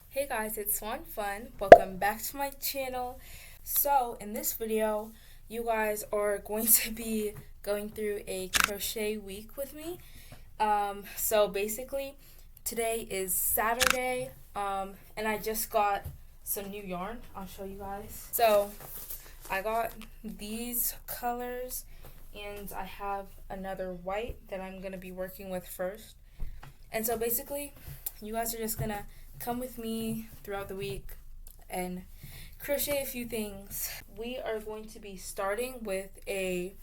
Hey guys, it's Swan Fun. Welcome back to my channel. So in this video, you guys are going to be going through a crochet week with me. So basically, today is Saturday, and I just got some new yarn. I'll show you guys. So I got these colors, and I have another white that I'm gonna be working with first. And so basically, you guys are just gonna come with me throughout the week and crochet a few things. We are going to be starting with a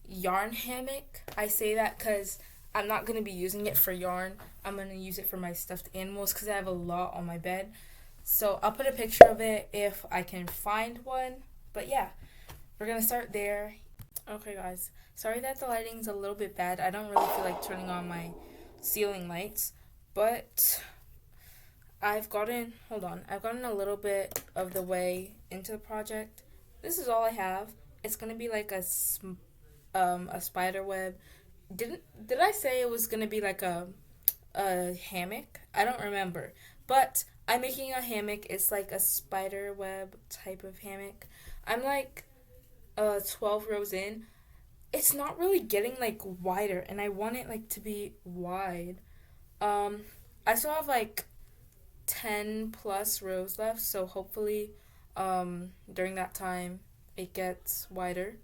yarn hammock. I say that because I'm not going to be using it for yarn. I'm going to use it for my stuffed animals because I have a lot on my bed. So I'll put a picture of it if I can find one. But yeah, we're going to start there. Okay guys, sorry that the lighting's a little bit bad. I don't really feel like turning on my ceiling lights, but I've gotten a little bit of the way into the project. This is all I have. It's gonna be like a spider web. Did I say it was gonna be like a hammock? I don't remember. But I'm making a hammock. It's like a spider web type of hammock. I'm like 12 rows in. It's not really getting like wider, and I want it like to be wide. I still have like 10 plus rows left, so hopefully during that time it gets wider.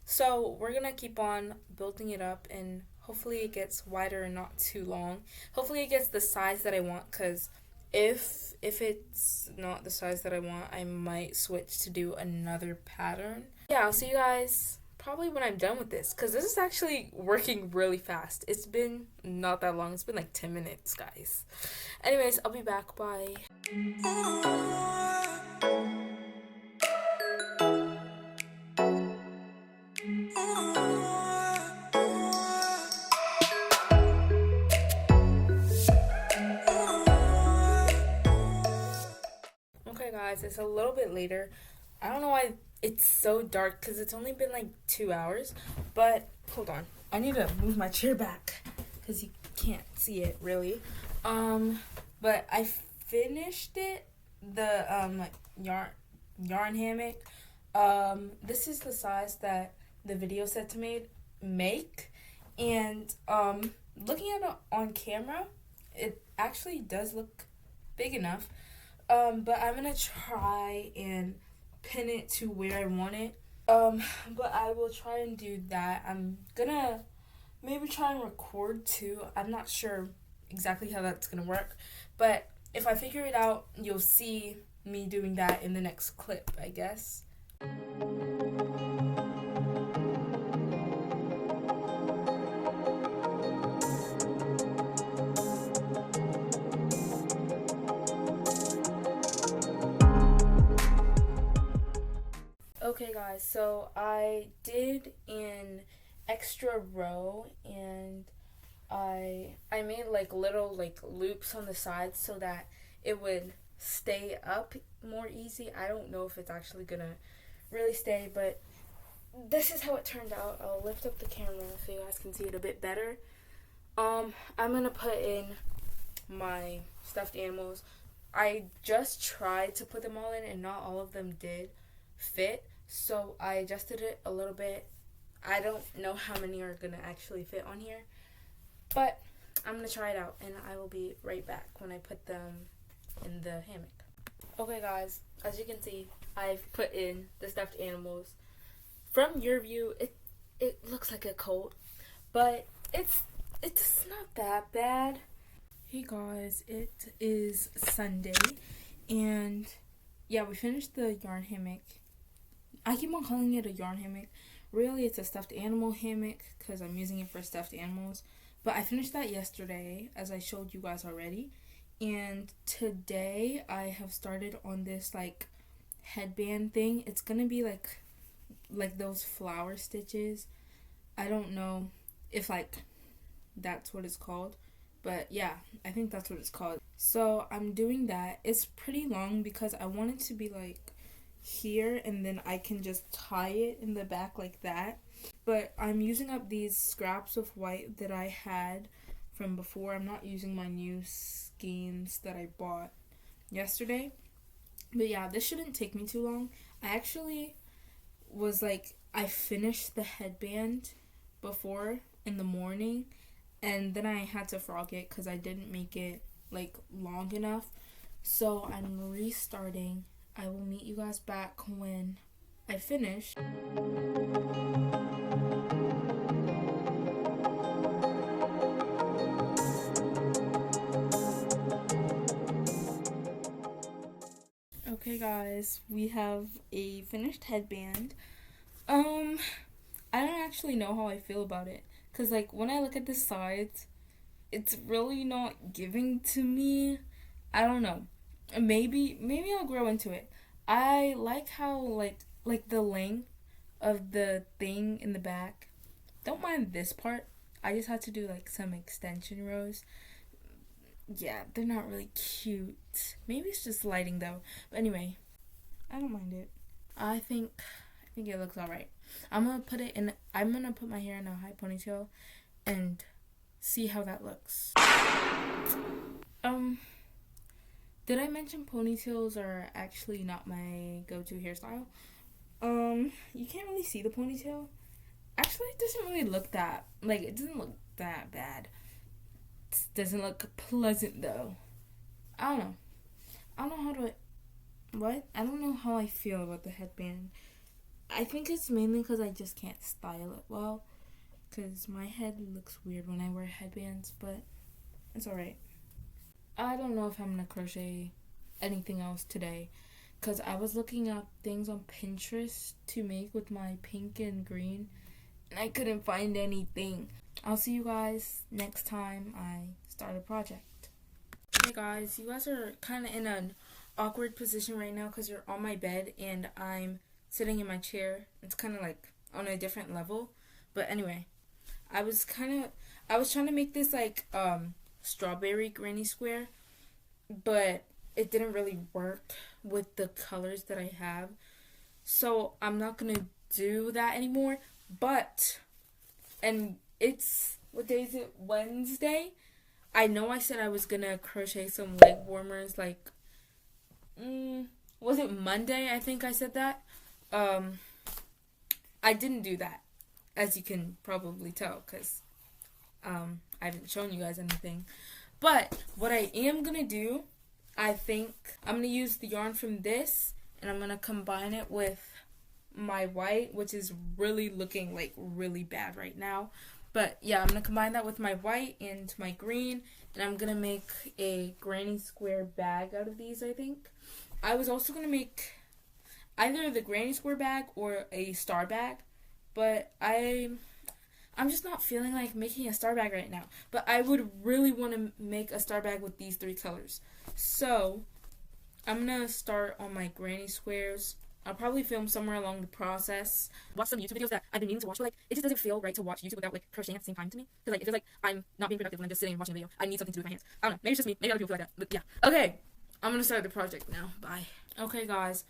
So we're gonna keep on building it up, and hopefully it gets wider and not too long. Hopefully it gets the size that I want, because if it's not the size that I want, I might switch to do another pattern. Yeah, I'll see you guys probably when I'm done with this, because this is actually working really fast. It's been not that long. It's been like 10 minutes, guys. Anyways, I'll be back. Bye. Okay guys, it's a little bit later. I don't know why it's so dark, because it's only been like 2 hours. But hold on, I need to move my chair back because you can't see it really. But I finished it, the yarn hammock. This is the size that the video said to make, and looking at it on camera, it actually does look big enough. But I'm gonna try and pin it to where I want it. But I will try and do that. I'm gonna maybe try and record too. I'm not sure exactly how that's gonna work, but if I figure it out, you'll see me doing that in the next clip, I guess. Okay guys, so I did an extra row, and I made like little like loops on the sides so that it would stay up more easy. I don't know if it's actually gonna really stay, but this is how it turned out. I'll lift up the camera so you guys can see it a bit better. I'm gonna put in my stuffed animals. I just tried to put them all in, and not all of them did fit, so I adjusted it a little bit. I don't know how many are gonna actually fit on here, but I'm gonna try it out, and I will be right back when I put them in the hammock. Okay guys, as you can see, I've put in the stuffed animals. From your view, it looks like a coat, but it's not that bad. Hey guys, it is Sunday, and yeah, we finished the yarn hammock. I keep on calling it a yarn hammock. Really, it's a stuffed animal hammock because I'm using it for stuffed animals. But I finished that yesterday, as I showed you guys already. And today, I have started on this, like, headband thing. It's going to be, like those flower stitches. I don't know if, like, that's what it's called. But, yeah, I think that's what it's called. So, I'm doing that. It's pretty long because I want it to be, like, here, and then I can just tie it in the back like that. But I'm using up these scraps of white that I had from before. I'm not using my new skeins that I bought yesterday. But yeah, this shouldn't take me too long. I actually was like, I finished the headband before in the morning, and then I had to frog it because I didn't make it like long enough. So I'm restarting. I will meet you guys back when I finish. Okay guys, we have a finished headband. I don't actually know how I feel about it, cause like when I look at the sides, it's really not giving to me. I don't know. Maybe I'll grow into it. I like how like the length of the thing in the back. Don't mind this part. I just had to do like some extension rows. Yeah, they're not really cute. Maybe it's just lighting though. But anyway, I don't mind it. I think it looks alright. I'm gonna put my hair in a high ponytail and see how that looks. Did I mention ponytails are actually not my go-to hairstyle? You can't really see the ponytail. Actually, it doesn't really look that, like, it doesn't look that bad. It doesn't look pleasant though. I don't know. I don't know how to, what? I don't know how I feel about the headband. I think it's mainly because I just can't style it well. Because my head looks weird when I wear headbands, but it's alright. I don't know if I'm going to crochet anything else today. Because I was looking up things on Pinterest to make with my pink and green. And I couldn't find anything. I'll see you guys next time I start a project. Hey guys, you guys are kind of in an awkward position right now because you're on my bed and I'm sitting in my chair. It's kind of like on a different level. But anyway, I was trying to make this like strawberry granny square, but it didn't really work with the colors that I have. So I'm not going to do that anymore. But, and it's, what day is it? Wednesday? I know I said I was going to crochet some leg warmers like, was it Monday? I think I said that. I didn't do that, as you can probably tell, because I haven't shown you guys anything. But what I am going to do, I think I'm going to use the yarn from this, and I'm going to combine it with my white, which is really looking like really bad right now. But yeah, I'm going to combine that with my white and my green, and I'm going to make a granny square bag out of these, I think. I was also going to make either the granny square bag or a star bag, but I'm just not feeling like making a star bag right now. But I would really want to make a star bag with these 3 colors. So I'm going to start on my granny squares. I'll probably film somewhere along the process. Watch some YouTube videos that I've been meaning to watch, but like it just doesn't feel right to watch YouTube without like crocheting at the same time to me. Because like it feels like I'm not being productive when I'm just sitting and watching a video. I need something to do with my hands. I don't know. Maybe it's just me. Maybe other people feel like that. But yeah. Okay. I'm gonna start the project now. Bye. Okay guys.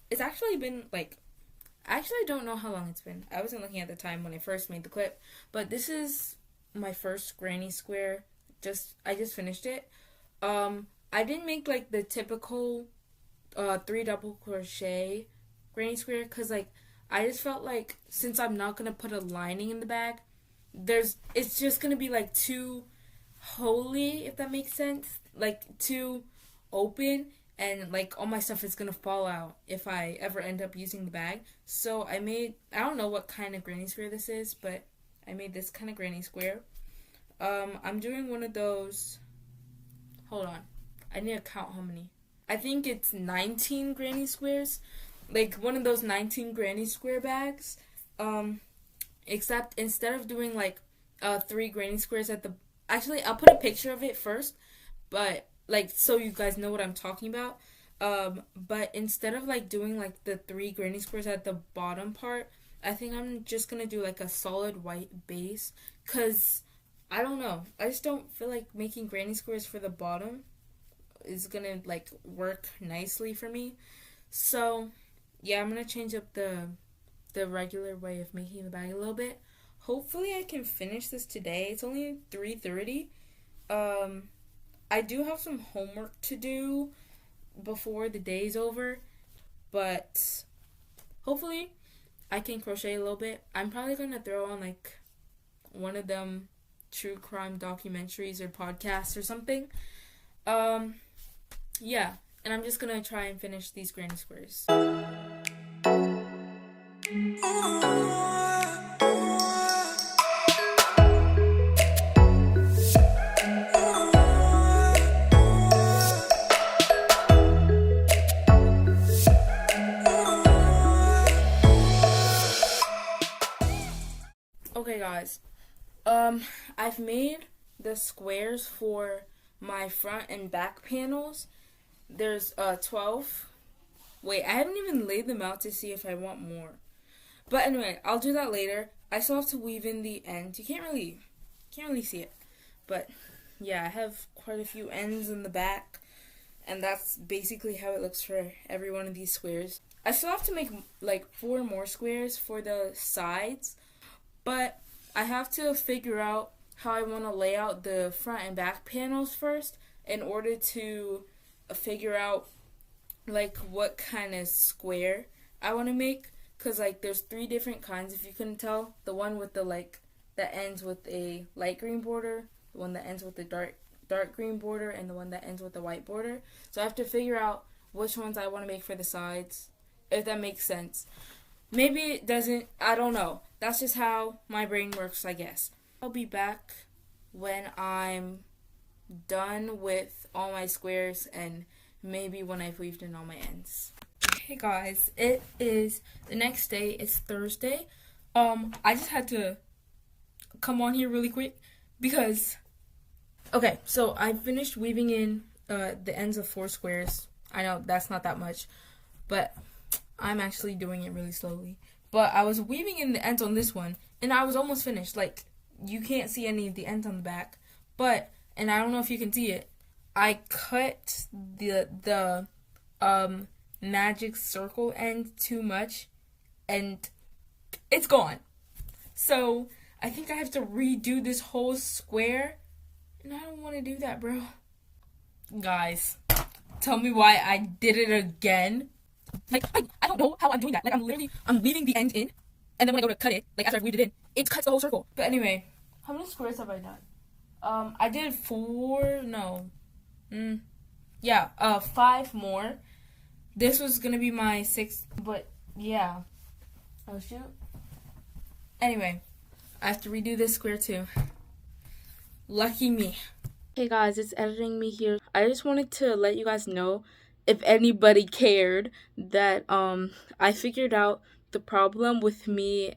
It's actually been like, I actually don't know how long it's been. I wasn't looking at the time when I first made the clip, but this is my first granny square. I just finished it. I didn't make like the typical 3 double crochet granny square because like I just felt like since I'm not gonna put a lining in the bag, it's just gonna be like too holy, if that makes sense, like too open, and like all my stuff is gonna fall out if I ever end up using the bag. So I don't know what kind of granny square this is, but I made this kind of granny square. I'm doing one of those, hold on, I need to count how many. I think it's 19 granny squares, like one of those 19 granny square bags, except instead of doing like 3 granny squares actually I'll put a picture of it first, but like so you guys know what I'm talking about. But instead of like doing like the 3 granny squares at the bottom part, I think I'm just gonna do like a solid white base, cause I don't know, I just don't feel like making granny squares for the bottom is gonna like work nicely for me. So yeah, I'm gonna change up the regular way of making the bag a little bit. hopefully I can finish this today. It's only 3:30. I do have some homework to do before the day's over, but hopefully I can crochet a little bit. I'm probably gonna throw on like one of them true crime documentaries or podcasts or something. Yeah, and I'm just gonna try and finish these granny squares. Okay, guys. I've made the squares for my front and back panels. There's 12. Wait, I haven't even laid them out to see if I want more. But anyway, I'll do that later. I still have to weave in the ends. You can't really see it. But yeah, I have quite a few ends in the back, and that's basically how it looks for every one of these squares. I still have to make like 4 more squares for the sides, but I have to figure out how I want to lay out the front and back panels first in order to figure out like what kind of square I want to make, because like there's 3 different kinds, if you couldn't tell. The one with the like that ends with a light green border, the one that ends with the dark green border, and the one that ends with the white border. So I have to figure out which ones I want to make for the sides, if that makes sense. Maybe it doesn't, I don't know. That's just how my brain works, I guess. I'll be back when I'm done with all my squares and maybe when I've weaved in all my ends. Hey guys, it is the next day. It's Thursday. I just had to come on here really quick because, okay, so I finished weaving in the ends of 4 squares. I know that's not that much, but I'm actually doing it really slowly. But I was weaving in the ends on this one, and I was almost finished. Like, you can't see any of the ends on the back. But, and I don't know if you can see it, I cut the magic circle end too much, and it's gone. So, I think I have to redo this whole square, and I don't want to do that, bro. Guys, tell me why I did it again. Like, I don't know how I'm doing that. Like, I'm leaving the end in, and then when I go to cut it, like, after I've weaved it in, it cuts the whole circle. But anyway, how many squares have I done? I did 5 more. This was gonna be my 6th, but yeah. Oh, shoot. Anyway, I have to redo this square, too. Lucky me. Hey guys, it's editing me here. I just wanted to let you guys know, if anybody cared, that I figured out the problem with me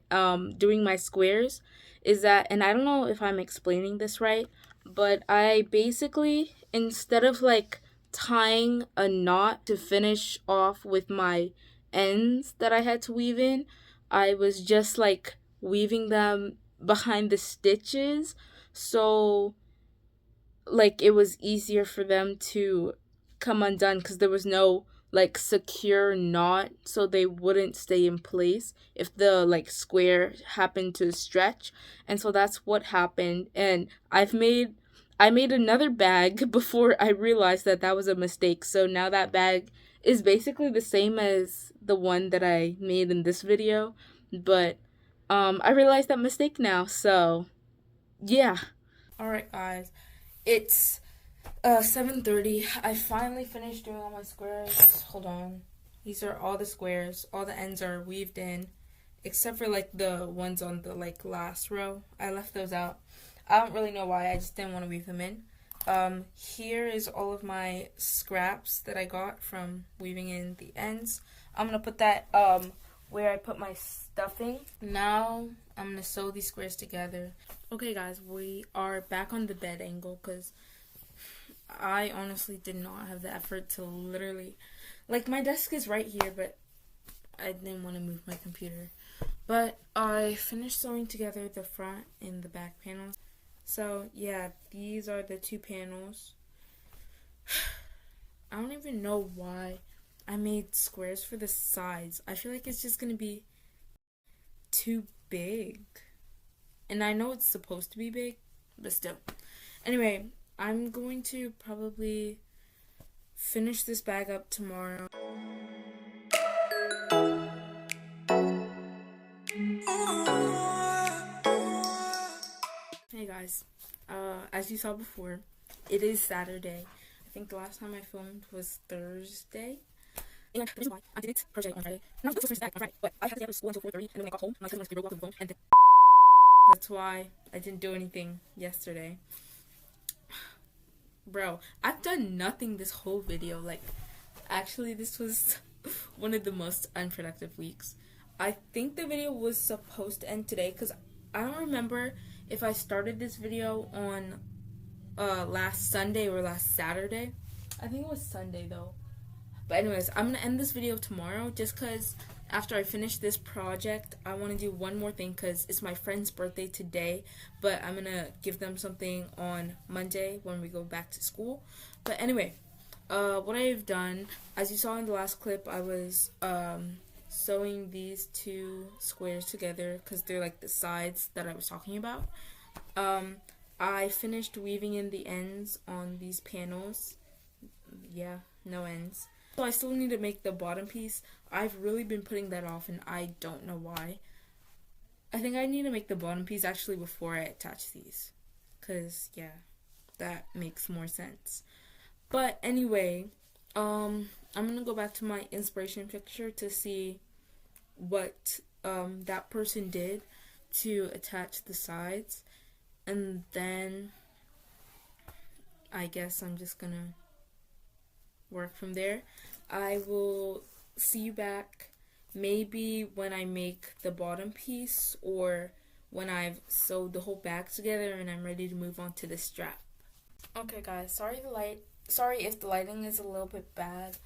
doing my squares is that, and I don't know if I'm explaining this right, but I basically, instead of like tying a knot to finish off with my ends that I had to weave in, I was just like weaving them behind the stitches, so like it was easier for them to come undone because there was no like secure knot, so they wouldn't stay in place if the like square happened to stretch. And so that's what happened, and I made another bag before I realized that that was a mistake. So now that bag is basically the same as the one that I made in this video, but I realized that mistake now, so yeah. Alright guys, it's 7:30. I finally finished doing all my squares. Hold on. These are all the squares. All the ends are weaved in, except for like the ones on the like last row. I left those out. I don't really know why. I just didn't want to weave them in. Here is all of my scraps that I got from weaving in the ends. I'm gonna put that where I put my stuffing. Now I'm gonna sew these squares together. Okay guys, we are back on the bed angle because I honestly did not have the effort to literally, like, my desk is right here, but I didn't want to move my computer. But I finished sewing together the front and the back panels. So yeah, these are the 2 panels. I don't even know why I made squares for the sides. I feel like it's just gonna be too big. And I know it's supposed to be big, but still. Anyway, I'm going to probably finish this bag up tomorrow. Hey guys, as you saw before, it is Saturday. I think the last time I filmed was Thursday. And the reason why I didn't crochet on Friday, and I was supposed to finish the bag on Friday, but I had to get out of school until 4:30, and then when I got home, my cousin wanted to be Roblox with the phone, and then that's why I didn't do anything yesterday. Bro, I've done nothing this whole video. Like, actually, this was one of the most unproductive weeks. I think the video was supposed to end today, because I don't remember if I started this video on last Sunday or last Saturday. I think it was Sunday though. But anyways, I'm gonna end this video tomorrow just because after I finish this project, I want to do one more thing because it's my friend's birthday today. But I'm gonna give them something on Monday when we go back to school. But anyway, what I've done, as you saw in the last clip, I was sewing these two squares together because they're like the sides that I was talking about. I finished weaving in the ends on these panels. Yeah, no ends. So I still need to make the bottom piece. I've really been putting that off and I don't know why. I think I need to make the bottom piece actually before I attach these. Because, yeah, that makes more sense. But anyway, I'm going to go back to my inspiration picture to see what that person did to attach the sides. And then I guess I'm just going to work from there. I will see you back maybe when I make the bottom piece or when I've sewed the whole bag together and I'm ready to move on to the strap. Okay guys, sorry if the lighting is a little bit bad.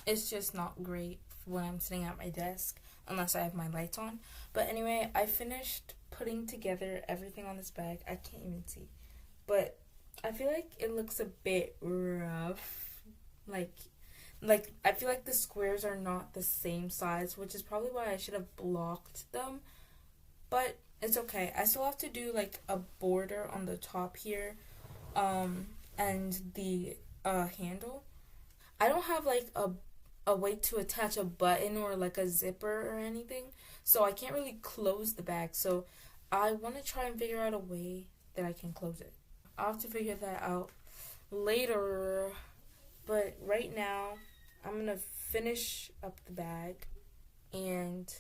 It's just not great when I'm sitting at my desk unless I have my lights on. But anyway, I finished putting together everything on this bag. I can't even see, but I feel like it looks a bit rough. Like I feel like the squares are not the same size, which is probably why I should have blocked them. But it's okay. I still have to do like a border on the top here, and the handle. I don't have like a way to attach a button or like a zipper or anything, so I can't really close the bag. So I want to try and figure out a way that I can close it. I'll have to figure that out later, but right now I'm gonna finish up the bag and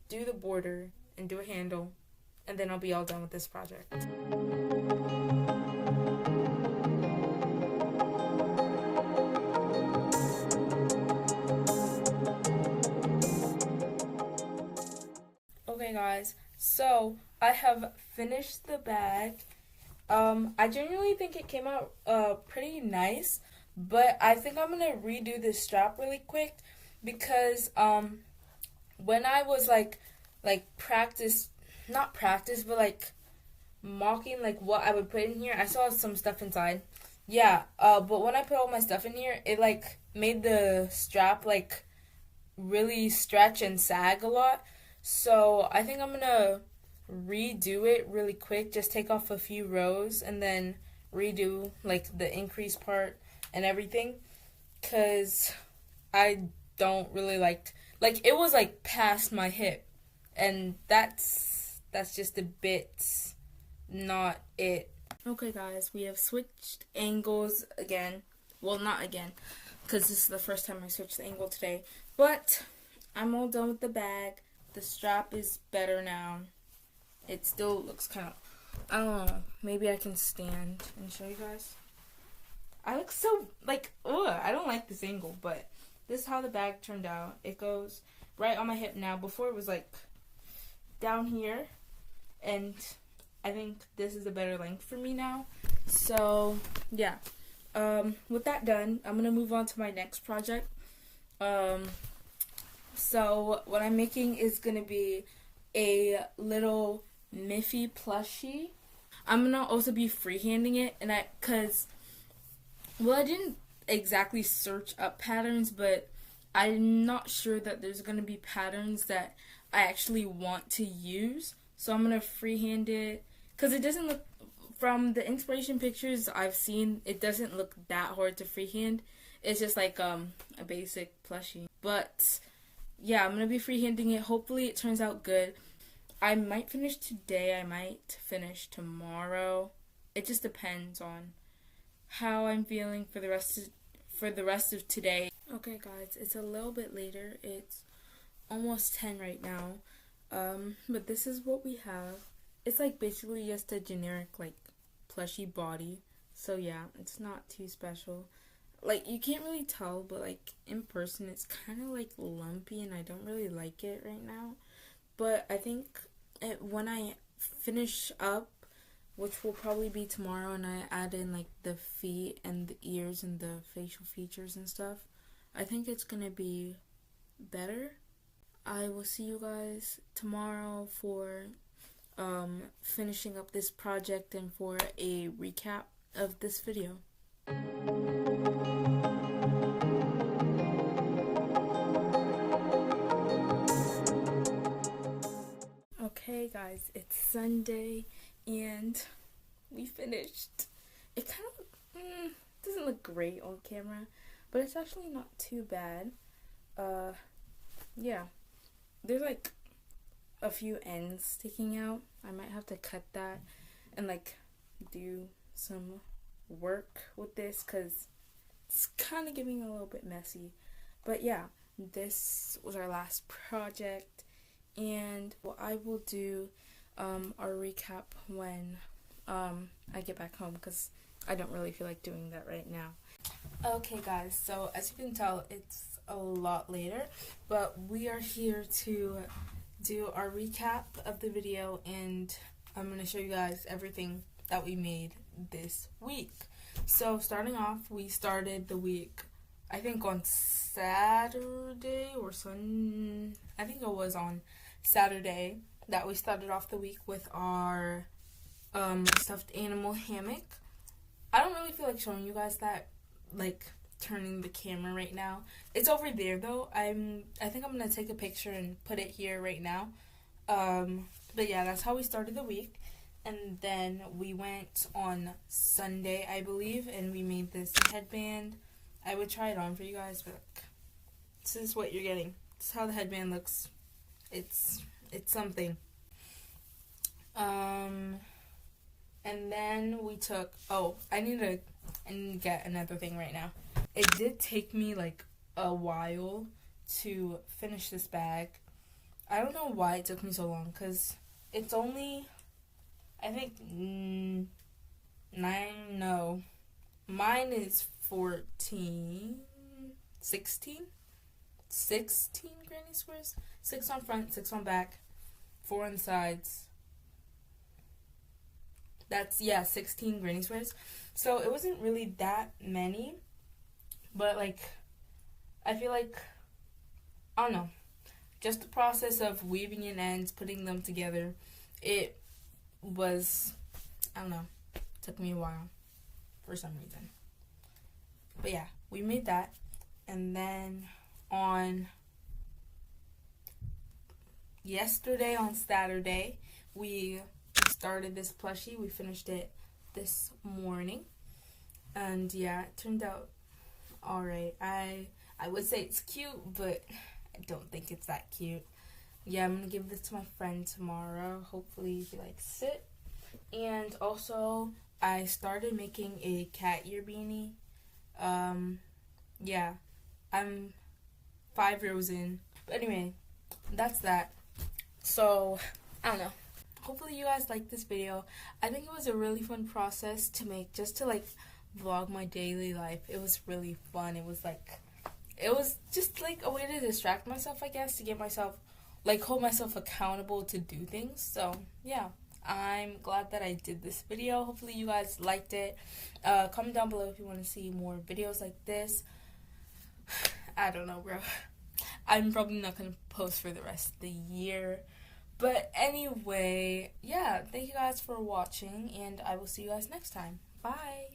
do the border and do a handle, and then I'll be all done with this project. Okay guys, so I have finished the bag. I genuinely think it came out pretty nice, but I think I'm gonna redo this strap really quick because when I was like mocking like what I would put in here, I saw some stuff inside. Yeah, but when I put all my stuff in here, it like made the strap like really stretch and sag a lot. So I think I'm gonna redo it really quick, just take off a few rows and then redo like the increase part and everything, because I don't really like it was like past my hip, and that's just a bit not it. Okay guys, we have switched angles again. Well, not again, because this is the first time I switched the angle today, but I'm all done with the bag. The strap is better now. It still looks kind of, I don't know, maybe I can stand and show you guys. I look so, like, ugh, I don't like this angle, but this is how the bag turned out. It goes right on my hip now. Before it was, like, down here, and I think this is a better length for me now. So, yeah. With that done, I'm going to move on to my next project. So, what I'm making is going to be a little Miffy plushie. I'm gonna also be freehanding it, and I didn't exactly search up patterns, but I'm not sure that there's gonna be patterns that I actually want to use. So I'm going to freehand it, because it doesn't look, from the inspiration pictures I've seen, it doesn't look that hard to freehand. It's just like a basic plushie. But yeah, I'm going to be freehanding it. Hopefully it turns out good. I might finish today. I might finish tomorrow. It just depends on how I'm feeling for the rest of today. Okay, guys, it's a little bit later. It's almost 10 right now. But this is what we have. It's like basically just a generic like plushy body. So yeah, it's not too special. Like, you can't really tell, but like in person it's kind of like lumpy and I don't really like it right now. But I think when I finish up, which will probably be tomorrow, and I add in like the feet and the ears and the facial features and stuff, I think it's gonna be better. I will see you guys tomorrow for finishing up this project and for a recap of this video. Okay guys, it's Sunday and we finished. It kind of doesn't look great on camera, but it's actually not too bad. Yeah, there's like a few ends sticking out. I might have to cut that and like do some work with this because it's kind of getting a little bit messy. But yeah, this was our last project, and I will do our recap when I get back home because I don't really feel like doing that right now. Okay guys, so as you can tell, it's a lot later, but we are here to do our recap of the video, and I'm going to show you guys everything that we made this week. So starting off, we started the week, I think on Saturday or Sunday. I think it was on Saturday that we started off the week with our stuffed animal hammock. I don't really feel like showing you guys that, like turning the camera right now. It's over there though. I think I'm gonna take a picture and put it here right now. But yeah, that's how we started the week. And then we went on Sunday, I believe, and we made this headband. I would try it on for you guys, but this is what you're getting. This is how the headband looks. It's something. And then we took, I need to get another thing right now. It did take me like a while to finish this bag. I don't know why it took me so long, because it's only, I think, mine is 16 granny squares, 6 on front, 6 on back, 4 on the sides. That's, 16 granny squares. So it wasn't really that many, but like, I feel like, I don't know, just the process of weaving in ends, putting them together, it was, I don't know, took me a while for some reason. But yeah, we made that. And then on yesterday, on Saturday, we started this plushie. We finished it this morning. And yeah, it turned out alright. I would say it's cute, but I don't think it's that cute. Yeah, I'm gonna give this to my friend tomorrow. Hopefully he likes it. And also, I started making a cat ear beanie. Yeah, I'm 5 rows in. But anyway, that's that. So, I don't know. Hopefully you guys like this video. I think it was a really fun process to make, just to like vlog my daily life. It was really fun. It was just like a way to distract myself, I guess, to get myself, like, hold myself accountable to do things. So yeah, I'm glad that I did this video. Hopefully you guys liked it. Comment down below if you want to see more videos like this. I don't know, bro. I'm probably not gonna post for the rest of the year. But anyway, yeah, thank you guys for watching, and I will see you guys next time. Bye!